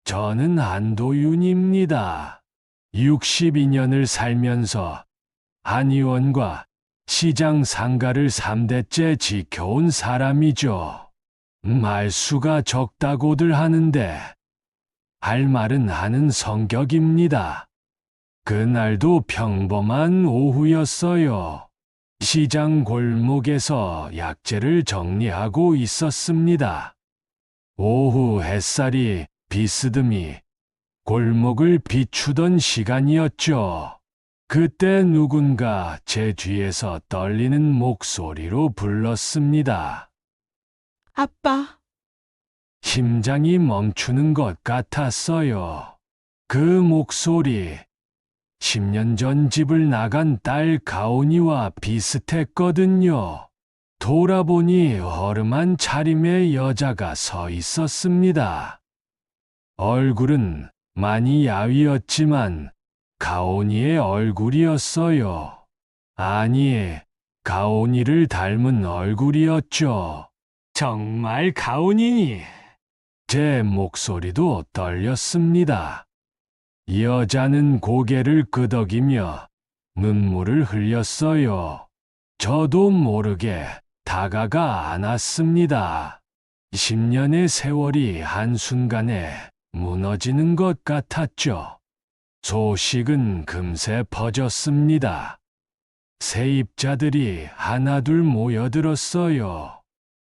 저는 안도윤입니다. 62년을 살면서 한의원과 시장 상가를 3대째 지켜온 사람이죠. 말수가 적다고들 하는데 할 말은 하는 성격입니다. 그날도 평범한 오후였어요. 시장 골목에서 약재를 정리하고 있었습니다. 오후 햇살이 비스듬히 골목을 비추던 시간이었죠. 그때 누군가 제 뒤에서 떨리는 목소리로 불렀습니다. 아빠, 심장이 멈추는 것 같았어요. 그 목소리, 10년 전 집을 나간 딸 가온이와 비슷했거든요. 돌아보니 허름한 차림의 여자가 서 있었습니다. 얼굴은 많이 야위었지만 가온이의 얼굴이었어요. 아니, 가온이를 닮은 얼굴이었죠. 정말 가온이니? 제 목소리도 떨렸습니다. 여자는 고개를 끄덕이며 눈물을 흘렸어요. 저도 모르게 다가가 안았습니다. 10년의 세월이 한순간에 무너지는 것 같았죠. 소식은 금세 퍼졌습니다. 세입자들이 하나둘 모여들었어요.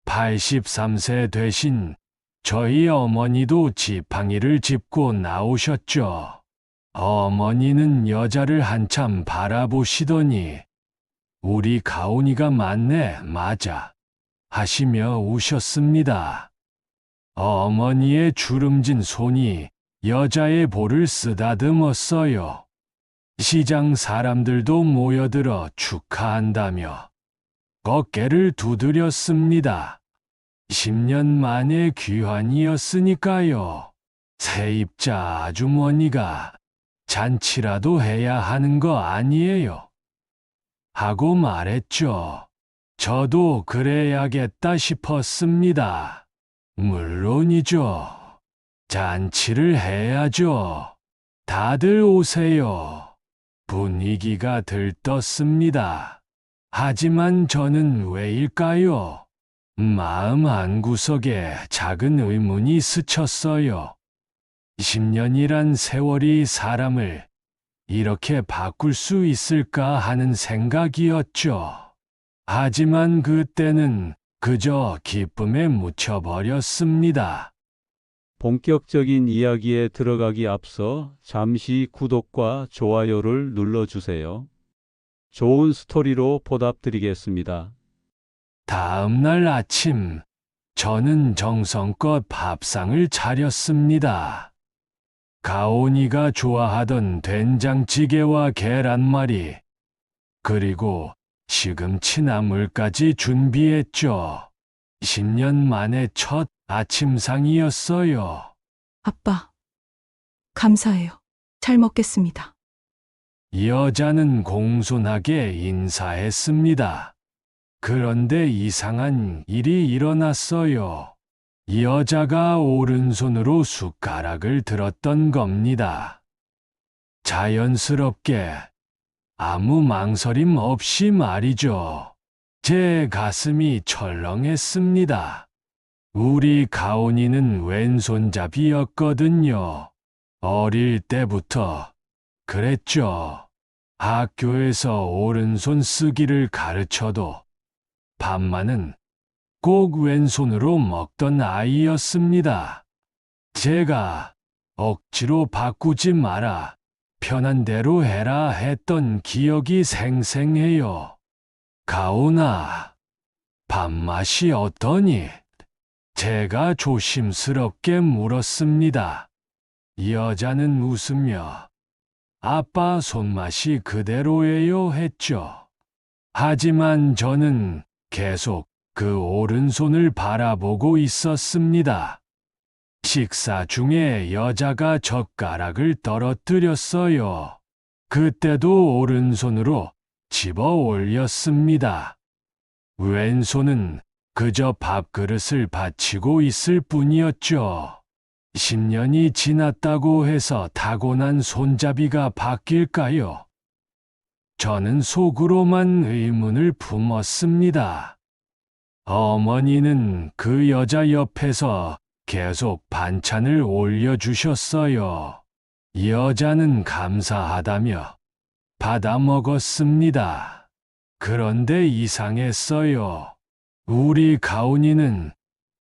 83세 되신 저희 어머니도 지팡이를 짚고 나오셨죠. 어머니는 여자를 한참 바라보시더니 우리 가온이가 맞네, 맞아 하시며 우셨습니다. 어머니의 주름진 손이 여자의 볼을 쓰다듬었어요. 시장 사람들도 모여들어 축하한다며 어깨를 두드렸습니다. 10년 만에 귀환이었으니까요. 세입자 아주머니가 잔치라도 해야 하는 거 아니에요? 하고 말했죠. 저도 그래야겠다 싶었습니다. 물론이죠. 잔치를 해야죠. 다들 오세요. 분위기가 들떴습니다. 하지만 저는 왜일까요? 마음 한구석에 작은 의문이 스쳤어요. 10년이란 세월이 사람을 이렇게 바꿀 수 있을까 하는 생각이었죠. 하지만 그때는 그저 기쁨에 묻혀버렸습니다. 본격적인 이야기에 들어가기 앞서 잠시 구독과 좋아요를 눌러주세요. 좋은 스토리로 보답드리겠습니다. 다음 날 아침, 저는 정성껏 밥상을 차렸습니다. 가온이가 좋아하던 된장찌개와 계란말이, 그리고 시금치 나물까지 준비했죠. 10년 만에 첫 아침상이었어요. 아빠, 감사해요. 잘 먹겠습니다. 여자는 공손하게 인사했습니다. 그런데 이상한 일이 일어났어요. 여자가 오른손으로 숟가락을 들었던 겁니다. 자연스럽게, 아무 망설임 없이 말이죠. 제 가슴이 철렁했습니다. 우리 가온이는 왼손잡이였거든요. 어릴 때부터 그랬죠. 학교에서 오른손 쓰기를 가르쳐도 밥만은 꼭 왼손으로 먹던 아이였습니다. 제가 억지로 바꾸지 마라, 편한 대로 해라 했던 기억이 생생해요. 가온아, 밥맛이 어떠니? 제가 조심스럽게 물었습니다. 여자는 웃으며 아빠 손맛이 그대로예요 했죠. 하지만 저는 계속 그 오른손을 바라보고 있었습니다. 식사 중에 여자가 젓가락을 떨어뜨렸어요. 그때도 오른손으로 집어 올렸습니다. 왼손은 그저 밥그릇을 받치고 있을 뿐이었죠. 10년이 지났다고 해서 타고난 손잡이가 바뀔까요? 저는 속으로만 의문을 품었습니다. 어머니는 그 여자 옆에서 계속 반찬을 올려주셨어요. 여자는 감사하다며 받아 먹었습니다. 그런데 이상했어요. 우리 가온이는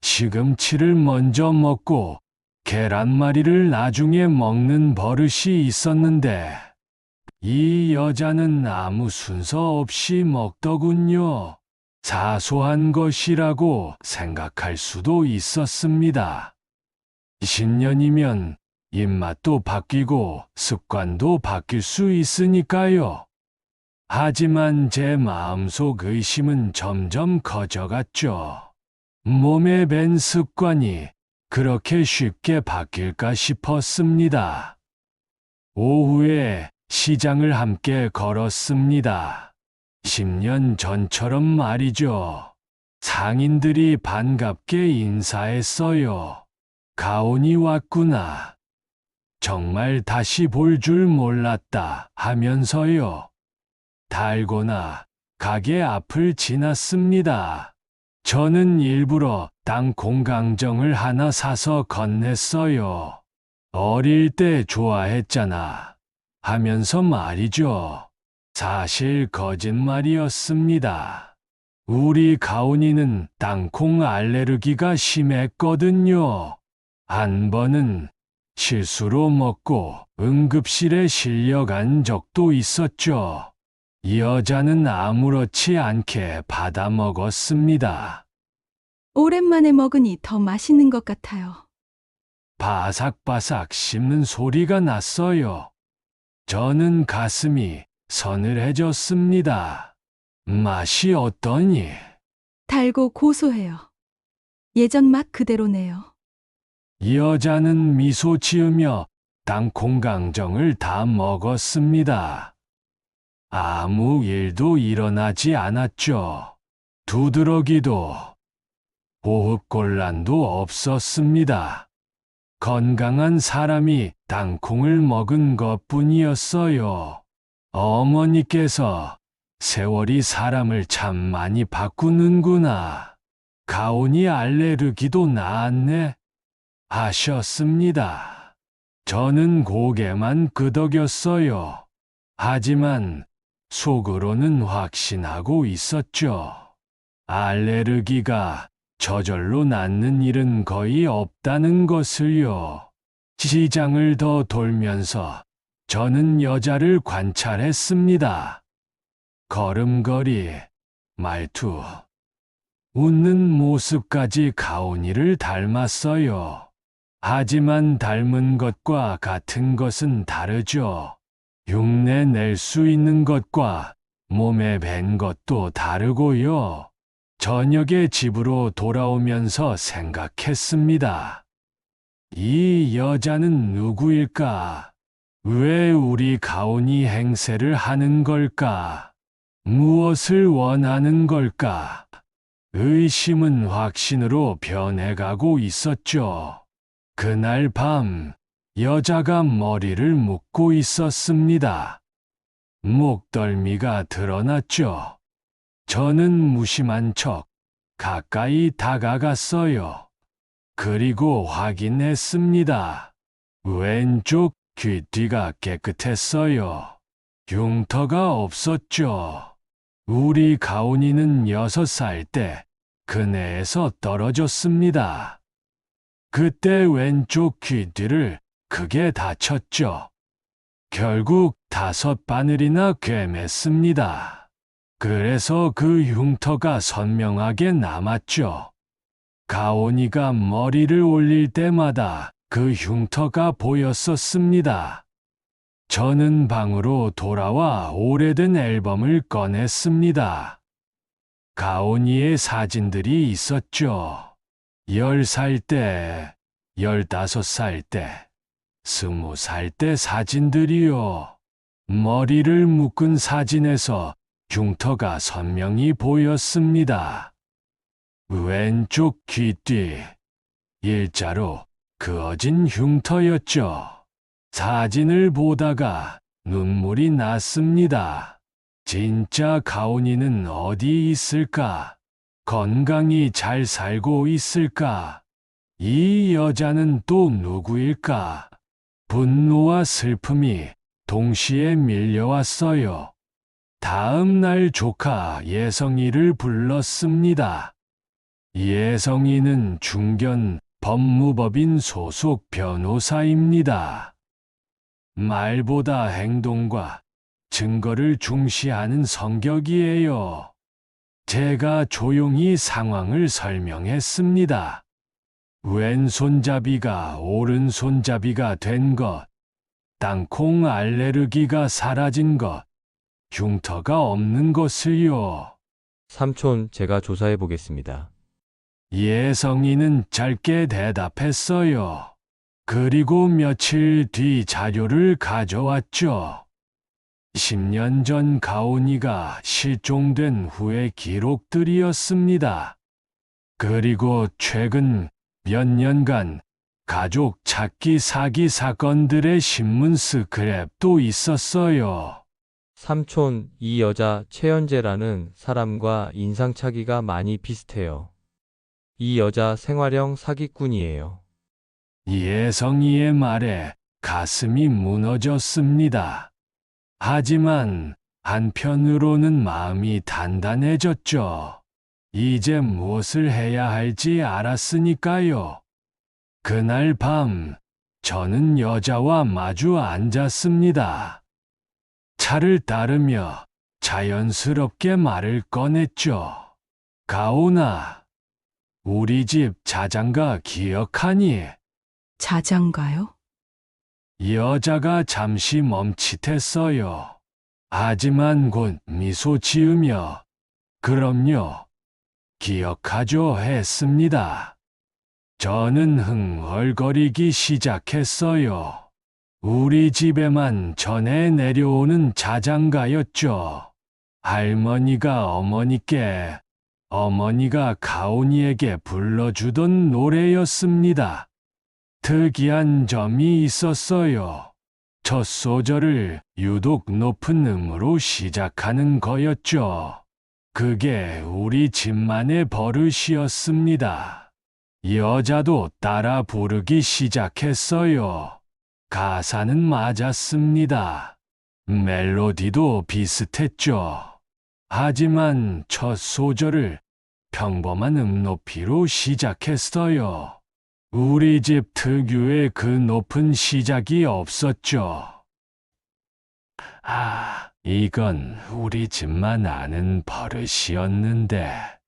시금치를 먼저 먹고 계란말이를 나중에 먹는 버릇이 있었는데 이 여자는 아무 순서 없이 먹더군요. 사소한 것이라고 생각할 수도 있었습니다. 10년이면 입맛도 바뀌고 습관도 바뀔 수 있으니까요. 하지만 제 마음속 의심은 점점 커져갔죠. 몸에 밴 습관이 그렇게 쉽게 바뀔까 싶었습니다. 오후에 시장을 함께 걸었습니다. 10년 전처럼 말이죠. 상인들이 반갑게 인사했어요. 가온이 왔구나. 정말 다시 볼 줄 몰랐다 하면서요. 달고나 가게 앞을 지났습니다. 저는 일부러 땅콩 강정을 하나 사서 건넸어요. 어릴 때 좋아했잖아 하면서 말이죠. 사실 거짓말이었습니다. 우리 가온이는 땅콩 알레르기가 심했거든요. 한 번은 실수로 먹고 응급실에 실려간 적도 있었죠. 여자는 아무렇지 않게 받아 먹었습니다. 오랜만에 먹으니 더 맛있는 것 같아요. 바삭바삭 씹는 소리가 났어요. 저는 가슴이 서늘해졌습니다. 맛이 어떠니? 달고 고소해요. 예전 맛 그대로네요. 여자는 미소 지으며 땅콩 강정을 다 먹었습니다. 아무 일도 일어나지 않았죠. 두드러기도, 호흡곤란도 없었습니다. 건강한 사람이 땅콩을 먹은 것뿐이었어요. 어머니께서 세월이 사람을 참 많이 바꾸는구나. 가온이 알레르기도 나았네. 하셨습니다. 저는 고개만 끄덕였어요. 하지만 속으로는 확신하고 있었죠. 알레르기가 저절로 낫는 일은 거의 없다는 것을요. 시장을 더 돌면서 저는 여자를 관찰했습니다. 걸음걸이, 말투, 웃는 모습까지 가온이를 닮았어요. 하지만 닮은 것과 같은 것은 다르죠. 흉내 낼 수 있는 것과 몸에 밴 것도 다르고요. 저녁에 집으로 돌아오면서 생각했습니다. 이 여자는 누구일까? 왜 우리 가온이 행세를 하는 걸까? 무엇을 원하는 걸까? 의심은 확신으로 변해가고 있었죠. 그날 밤, 여자가 머리를 묶고 있었습니다. 목덜미가 드러났죠. 저는 무심한 척 가까이 다가갔어요. 그리고 확인했습니다. 왼쪽 귀뒤가 깨끗했어요. 흉터가 없었죠. 우리 가온이는 6살 때 그네에서 떨어졌습니다. 그때 왼쪽 귀뒤를 크게 다쳤죠. 결국 5바늘이나 꿰맸습니다. 그래서 그 흉터가 선명하게 남았죠. 가온이가 머리를 올릴 때마다 그 흉터가 보였었습니다. 저는 방으로 돌아와 오래된 앨범을 꺼냈습니다. 가온이의 사진들이 있었죠. 10살 때, 15살 때, 20살 때 사진들이요. 머리를 묶은 사진에서 흉터가 선명히 보였습니다. 왼쪽 귀뒤, 일자로 그어진 흉터였죠. 사진을 보다가 눈물이 났습니다. 진짜 가온이는 어디 있을까? 건강히 잘 살고 있을까? 이 여자는 또 누구일까? 분노와 슬픔이 동시에 밀려왔어요. 다음 날 조카 예성이를 불렀습니다. 예성이는 중견 법무법인 소속 변호사입니다. 말보다 행동과 증거를 중시하는 성격이에요. 제가 조용히 상황을 설명했습니다. 왼손잡이가 오른손잡이가 된 것, 땅콩 알레르기가 사라진 것, 흉터가 없는 것을요. 삼촌, 제가 조사해 보겠습니다. 예성이는 짧게 대답했어요. 그리고 며칠 뒤 자료를 가져왔죠. 10년 전 가온이가 실종된 후의 기록들이었습니다. 그리고 최근 몇 년간 가족 찾기 사기 사건들의 신문 스크랩도 있었어요. 삼촌, 이 여자 최연재라는 사람과 인상착의가 많이 비슷해요. 이 여자 생활형 사기꾼이에요. 예성이의 말에 가슴이 무너졌습니다. 하지만 한편으로는 마음이 단단해졌죠. 이제 무엇을 해야 할지 알았으니까요. 그날 밤, 저는 여자와 마주 앉았습니다. 차를 따르며 자연스럽게 말을 꺼냈죠. 가온아, 우리 집 자장가 기억하니? 자장가요? 여자가 잠시 멈칫했어요. 하지만 곧 미소 지으며, 그럼요, 기억하죠 했습니다. 저는 흥얼거리기 시작했어요. 우리 집에만 전해 내려오는 자장가였죠. 할머니가 어머니께, 어머니가 가온이에게 불러주던 노래였습니다. 특이한 점이 있었어요. 첫 소절을 유독 높은 음으로 시작하는 거였죠. 그게 우리 집만의 버릇이었습니다. 여자도 따라 부르기 시작했어요. 가사는 맞았습니다. 멜로디도 비슷했죠. 하지만 첫 소절을 평범한 음높이로 시작했어요. 우리 집 특유의 그 높은 시작이 없었죠. 이건 우리 집만 아는 버릇이었는데,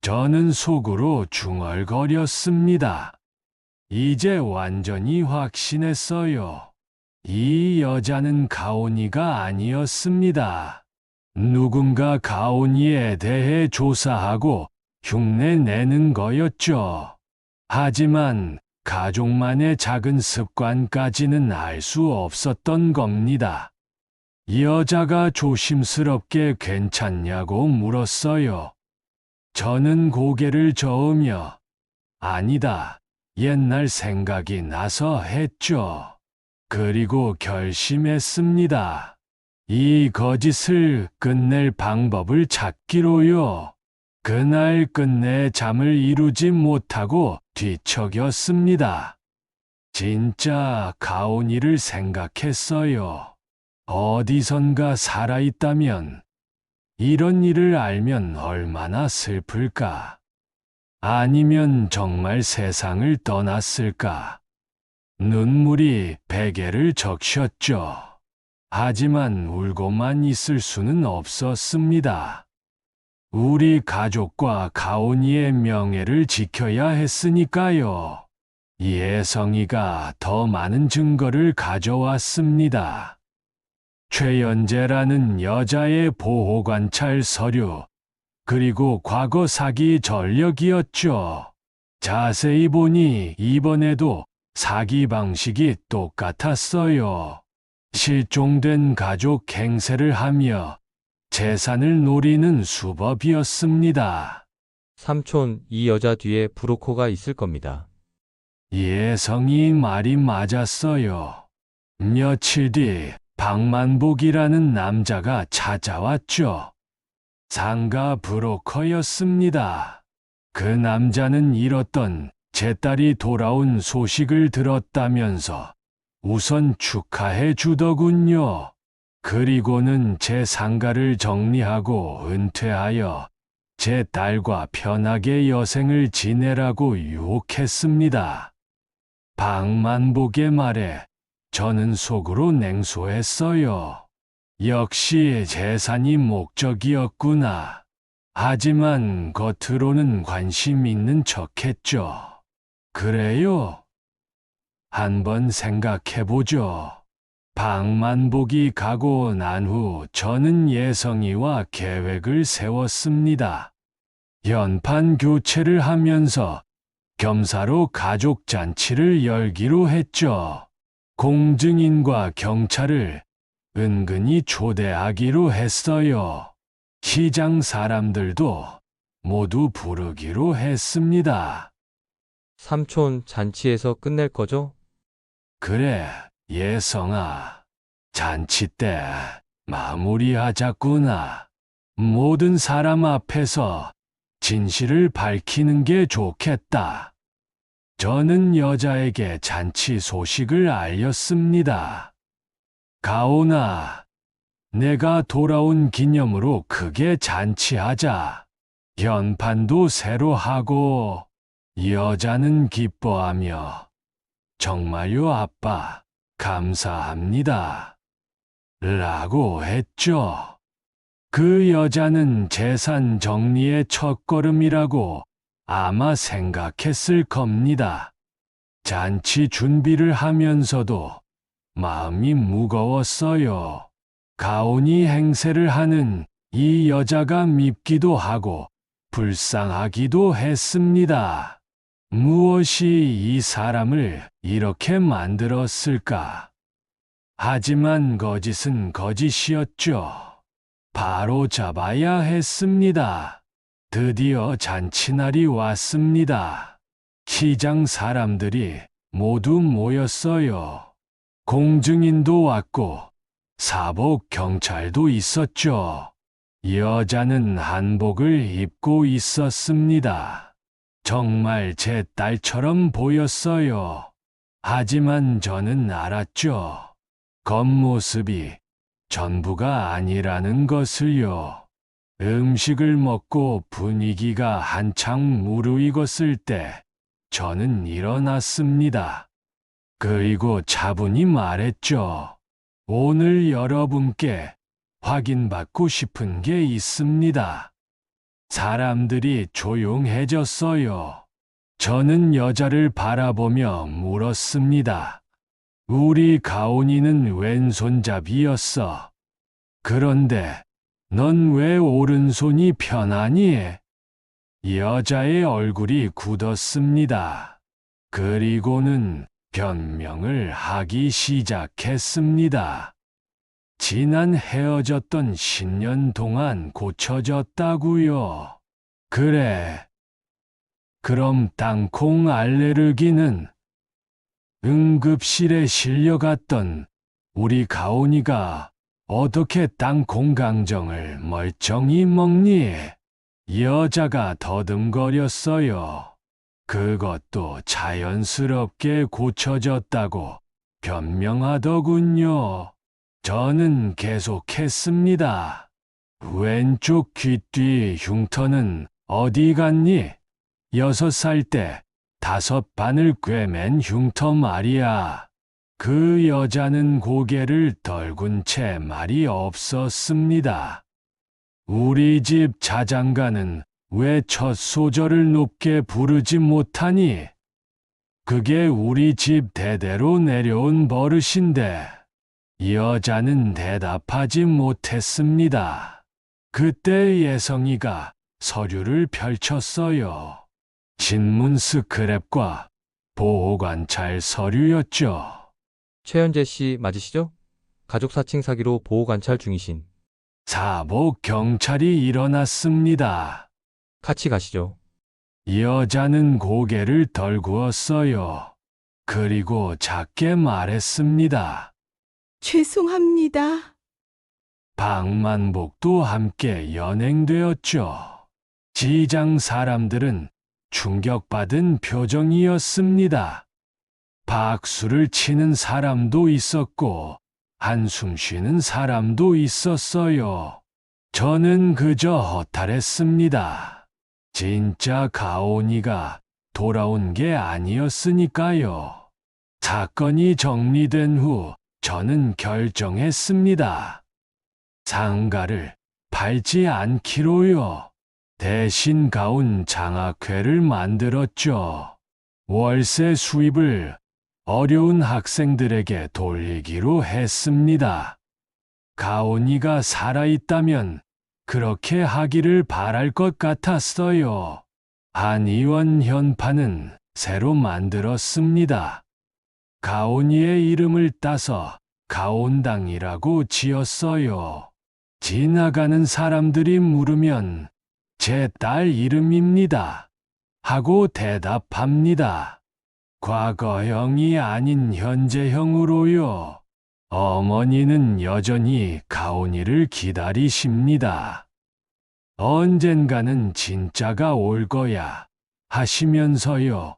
저는 속으로 중얼거렸습니다. 이제 완전히 확신했어요. 이 여자는 가온이가 아니었습니다. 누군가 가온이에 대해 조사하고 흉내 내는 거였죠. 하지만 가족만의 작은 습관까지는 알 수 없었던 겁니다. 여자가 조심스럽게 괜찮냐고 물었어요. 저는 고개를 저으며 아니다, 옛날 생각이 나서 했죠. 그리고 결심했습니다. 이 거짓을 끝낼 방법을 찾기로요. 그날 끝내 잠을 이루지 못하고 뒤척였습니다. 진짜 가온이를 생각했어요. 어디선가 살아있다면, 이런 일을 알면 얼마나 슬플까? 아니면 정말 세상을 떠났을까? 눈물이 베개를 적셨죠. 하지만 울고만 있을 수는 없었습니다. 우리 가족과 가온이의 명예를 지켜야 했으니까요. 예성이가 더 많은 증거를 가져왔습니다. 최연재라는 여자의 보호관찰 서류, 그리고 과거 사기 전력이었죠. 자세히 보니 이번에도 사기 방식이 똑같았어요. 실종된 가족 행세를 하며 재산을 노리는 수법이었습니다. 삼촌, 이 여자 뒤에 브로커가 있을 겁니다. 예성이 말이 맞았어요. 며칠 뒤 박만복이라는 남자가 찾아왔죠. 상가 브로커였습니다. 그 남자는 잃었던 제 딸이 돌아온 소식을 들었다면서 우선 축하해 주더군요. 그리고는 제 상가를 정리하고 은퇴하여 제 딸과 편하게 여생을 지내라고 유혹했습니다. 박만복의 말에 저는 속으로 냉소했어요. 역시 재산이 목적이었구나. 하지만 겉으로는 관심 있는 척했죠. 그래요? 한번 생각해보죠. 박만복이 가고 난 후 저는 예성이와 계획을 세웠습니다. 연판 교체를 하면서 겸사로 가족 잔치를 열기로 했죠. 공증인과 경찰을 은근히 초대하기로 했어요. 시장 사람들도 모두 부르기로 했습니다. 삼촌 잔치에서 끝낼 거죠? 그래, 예성아. 잔치 때 마무리하자꾸나. 모든 사람 앞에서 진실을 밝히는 게 좋겠다. 저는 여자에게 잔치 소식을 알렸습니다. 가온아, 내가 돌아온 기념으로 크게 잔치하자. 연판도 새로 하고. 여자는 기뻐하며 정말요 아빠, 감사합니다. 라고 했죠. 그 여자는 재산 정리의 첫걸음이라고 아마 생각했을 겁니다. 잔치 준비를 하면서도 마음이 무거웠어요. 가온이 행세를 하는 이 여자가 밉기도 하고 불쌍하기도 했습니다. 무엇이 이 사람을 이렇게 만들었을까? 하지만 거짓은 거짓이었죠. 바로 잡아야 했습니다. 드디어 잔치날이 왔습니다. 시장 사람들이 모두 모였어요. 공증인도 왔고 사복 경찰도 있었죠. 여자는 한복을 입고 있었습니다. 정말 제 딸처럼 보였어요. 하지만 저는 알았죠. 겉모습이 전부가 아니라는 것을요. 음식을 먹고 분위기가 한창 무르익었을 때 저는 일어났습니다. 그리고 차분히 말했죠. 오늘 여러분께 확인받고 싶은 게 있습니다. 사람들이 조용해졌어요. 저는 여자를 바라보며 물었습니다. 우리 가온이는 왼손잡이였어. 그런데 넌 왜 오른손이 편하니? 여자의 얼굴이 굳었습니다. 그리고는 변명을 하기 시작했습니다. 지난 헤어졌던 10년 동안 고쳐졌다고요. 그래. 그럼 땅콩 알레르기는? 응급실에 실려갔던 우리 가온이가 어떻게 땅콩 강정을 멀쩡히 먹니? 여자가 더듬거렸어요. 그것도 자연스럽게 고쳐졌다고 변명하더군요. 저는 계속했습니다. 왼쪽 귀뒤 흉터는 어디 갔니? 6살 때 5바늘 꿰맨 흉터 말이야. 그 여자는 고개를 떨군 채 말이 없었습니다. 우리 집 자장가는 왜 첫 소절을 높게 부르지 못하니? 그게 우리 집 대대로 내려온 버릇인데. 여자는 대답하지 못했습니다. 그때 예성이가 서류를 펼쳤어요. 신문 스크랩과 보호관찰 서류였죠. 최현재 씨 맞으시죠? 가족 사칭 사기로 보호 관찰 중이신. 사복 경찰이 일어났습니다. 같이 가시죠. 여자는 고개를 떨구었어요. 그리고 작게 말했습니다. 죄송합니다. 방만복도 함께 연행되었죠. 시장 사람들은 충격받은 표정이었습니다. 박수를 치는 사람도 있었고, 한숨 쉬는 사람도 있었어요. 저는 그저 허탈했습니다. 진짜 가온이가 돌아온 게 아니었으니까요. 사건이 정리된 후 저는 결정했습니다. 상가를 팔지 않기로요. 대신 가온 장학회를 만들었죠. 월세 수입을 어려운 학생들에게 돌리기로 했습니다. 가온이가 살아있다면 그렇게 하기를 바랄 것 같았어요. 한의원 현판은 새로 만들었습니다. 가온이의 이름을 따서 가온당이라고 지었어요. 지나가는 사람들이 물으면 제 딸 이름입니다. 하고 대답합니다. 과거형이 아닌 현재형으로요. 어머니는 여전히 가온이를 기다리십니다. 언젠가는 진짜가 올 거야 하시면서요.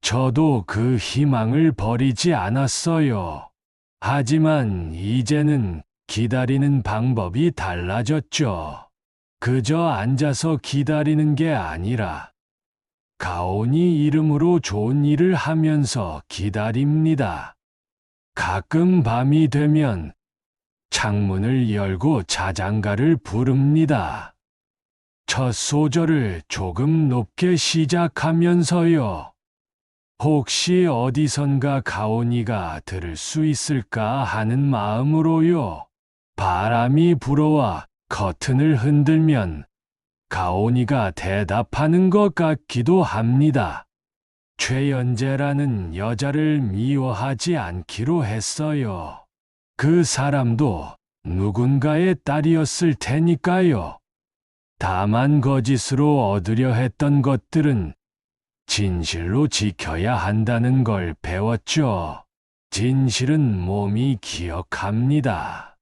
저도 그 희망을 버리지 않았어요. 하지만 이제는 기다리는 방법이 달라졌죠. 그저 앉아서 기다리는 게 아니라 가온이 이름으로 좋은 일을 하면서 기다립니다. 가끔 밤이 되면 창문을 열고 자장가를 부릅니다. 첫 소절을 조금 높게 시작하면서요. 혹시 어디선가 가온이가 들을 수 있을까 하는 마음으로요. 바람이 불어와 커튼을 흔들면 가온이가 대답하는 것 같기도 합니다. 최연재라는 여자를 미워하지 않기로 했어요. 그 사람도 누군가의 딸이었을 테니까요. 다만 거짓으로 얻으려 했던 것들은 진실로 지켜야 한다는 걸 배웠죠. 진실은 몸이 기억합니다.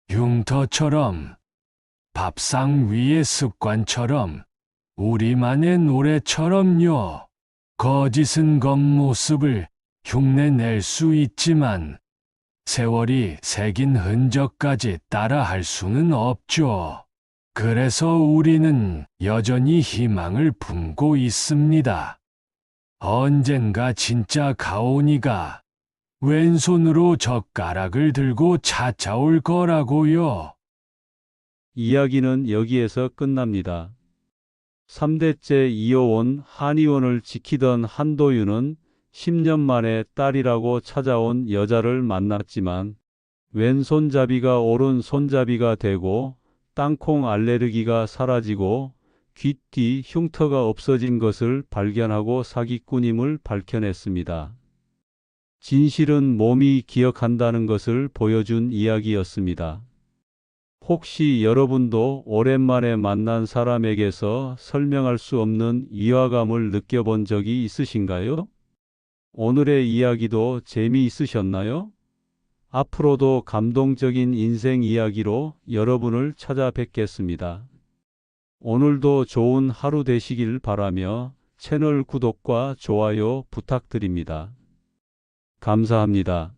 흉터처럼, 밥상 위의 습관처럼, 우리만의 노래처럼요. 거짓은 겉모습을 흉내낼 수 있지만 세월이 새긴 흔적까지 따라할 수는 없죠. 그래서 우리는 여전히 희망을 품고 있습니다. 언젠가 진짜 가온이가 왼손으로 젓가락을 들고 찾아올 거라고요. 이야기는 여기에서 끝납니다. 3대째 이어온 한의원을 지키던 한도윤은 10년 만에 딸이라고 찾아온 여자를 만났지만 왼손잡이가 오른손잡이가 되고 땅콩 알레르기가 사라지고 귀뒤 흉터가 없어진 것을 발견하고 사기꾼임을 밝혀냈습니다. 진실은 몸이 기억한다는 것을 보여준 이야기였습니다. 혹시 여러분도 오랜만에 만난 사람에게서 설명할 수 없는 위화감을 느껴본 적이 있으신가요? 오늘의 이야기도 재미있으셨나요? 앞으로도 감동적인 인생 이야기로 여러분을 찾아뵙겠습니다. 오늘도 좋은 하루 되시길 바라며 채널 구독과 좋아요 부탁드립니다. 감사합니다.